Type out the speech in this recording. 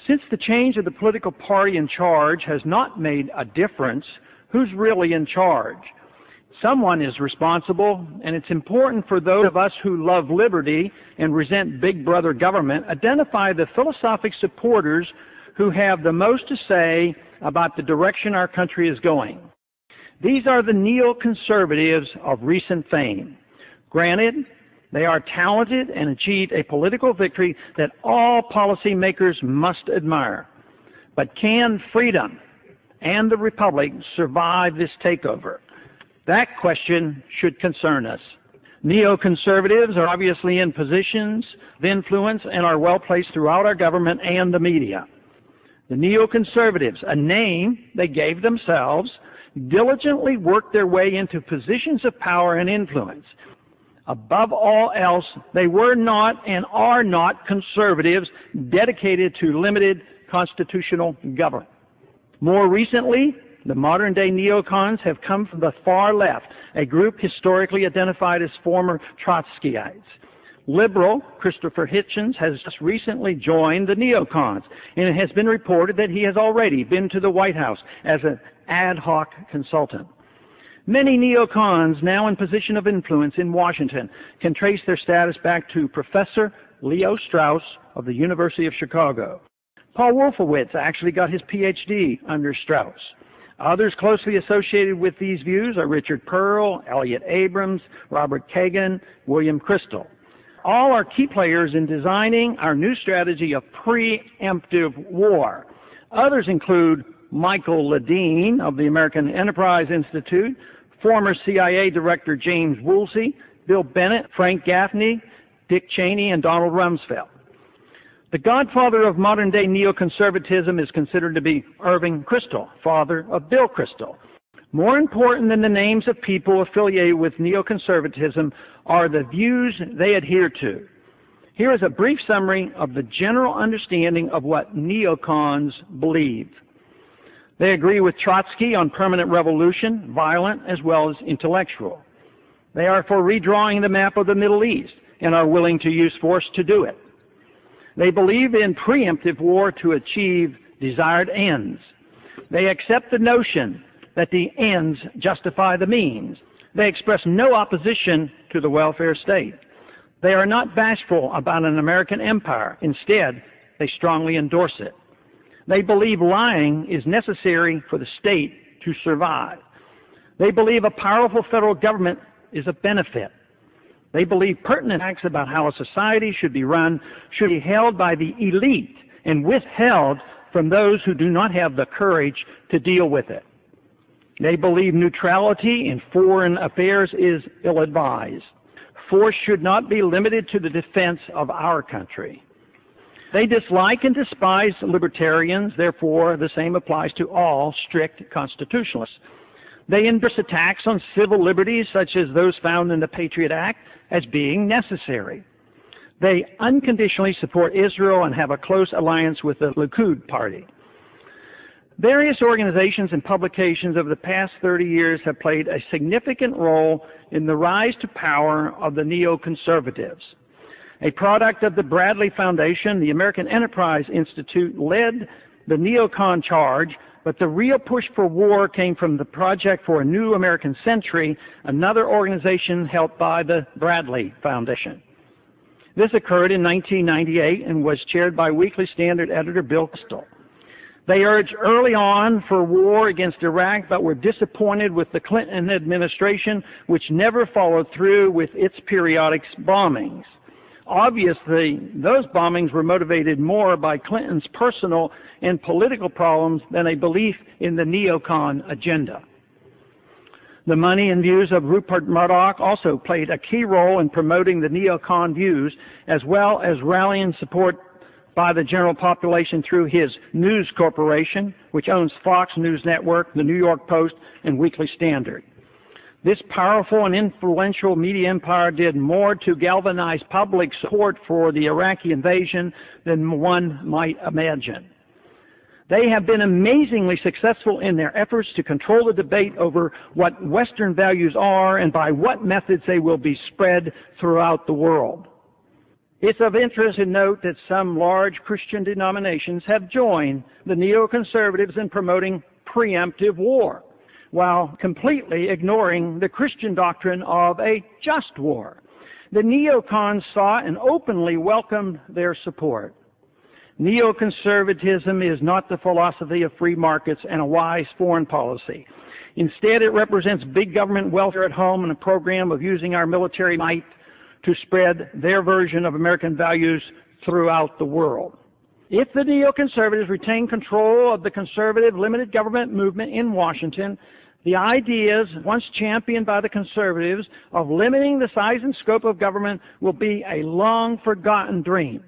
Since the change of the political party in charge has not made a difference, who's really in charge? Someone is responsible, and it's important for those of us who love liberty and resent big brother government, identify the philosophic supporters who have the most to say about the direction our country is going. These are the neoconservatives of recent fame. Granted, they are talented and achieved a political victory that all policymakers must admire. But can freedom and the Republic survive this takeover? That question should concern us. Neoconservatives are obviously in positions of influence and are well placed throughout our government and the media. The neoconservatives, a name they gave themselves, diligently worked their way into positions of power and influence. Above all else, they were not and are not conservatives dedicated to limited constitutional government. More recently, the modern-day neocons have come from the far left, a group historically identified as former Trotskyites. Liberal Christopher Hitchens has just recently joined the neocons, and it has been reported that he has already been to the White House as an ad hoc consultant. Many neocons now in position of influence in Washington can trace their status back to Professor Leo Strauss of the University of Chicago. Paul Wolfowitz actually got his PhD under Strauss. Others closely associated with these views are Richard Pearl, Elliott Abrams, Robert Kagan, William Kristol. All are key players in designing our new strategy of preemptive war. Others include Michael Ledeen of the American Enterprise Institute, former CIA Director James Woolsey, Bill Bennett, Frank Gaffney, Dick Cheney, and Donald Rumsfeld. The godfather of modern-day neoconservatism is considered to be Irving Kristol, father of Bill Kristol. More important than the names of people affiliated with neoconservatism are the views they adhere to. Here is a brief summary of the general understanding of what neocons believe. They agree with Trotsky on permanent revolution, violent as well as intellectual. They are for redrawing the map of the Middle East and are willing to use force to do it. They believe in preemptive war to achieve desired ends. They accept the notion that the ends justify the means. They express no opposition to the welfare state. They are not bashful about an American empire. Instead, they strongly endorse it. They believe lying is necessary for the state to survive. They believe a powerful federal government is a benefit. They believe pertinent facts about how a society should be run should be held by the elite and withheld from those who do not have the courage to deal with it. They believe neutrality in foreign affairs is ill-advised. Force should not be limited to the defense of our country. They dislike and despise libertarians, therefore the same applies to all strict constitutionalists. They endorse attacks on civil liberties, such as those found in the Patriot Act, as being necessary. They unconditionally support Israel and have a close alliance with the Likud party. Various organizations and publications over the past 30 years have played a significant role in the rise to power of the neoconservatives. A product of the Bradley Foundation, the American Enterprise Institute led the neocon charge, but the real push for war came from the Project for a New American Century, another organization helped by the Bradley Foundation. This occurred in 1998 and was chaired by Weekly Standard editor Bill Kristol. They urged early on for war against Iraq, but were disappointed with the Clinton administration, which never followed through with its periodic bombings. Obviously, those bombings were motivated more by Clinton's personal and political problems than a belief in the neocon agenda. The money and views of Rupert Murdoch also played a key role in promoting the neocon views, as well as rallying support by the general population through his News Corporation, which owns Fox News Network, the New York Post, and Weekly Standard. This powerful and influential media empire did more to galvanize public support for the Iraqi invasion than one might imagine. They have been amazingly successful in their efforts to control the debate over what Western values are and by what methods they will be spread throughout the world. It's of interest to note that some large Christian denominations have joined the neoconservatives in promoting preemptive war, while completely ignoring the Christian doctrine of a just war. The neocons saw and openly welcomed their support. Neoconservatism is not the philosophy of free markets and a wise foreign policy. Instead, it represents big government welfare at home and a program of using our military might to spread their version of American values throughout the world. If the neoconservatives retain control of the conservative limited government movement in Washington, the ideas once championed by the conservatives of limiting the size and scope of government will be a long-forgotten dream.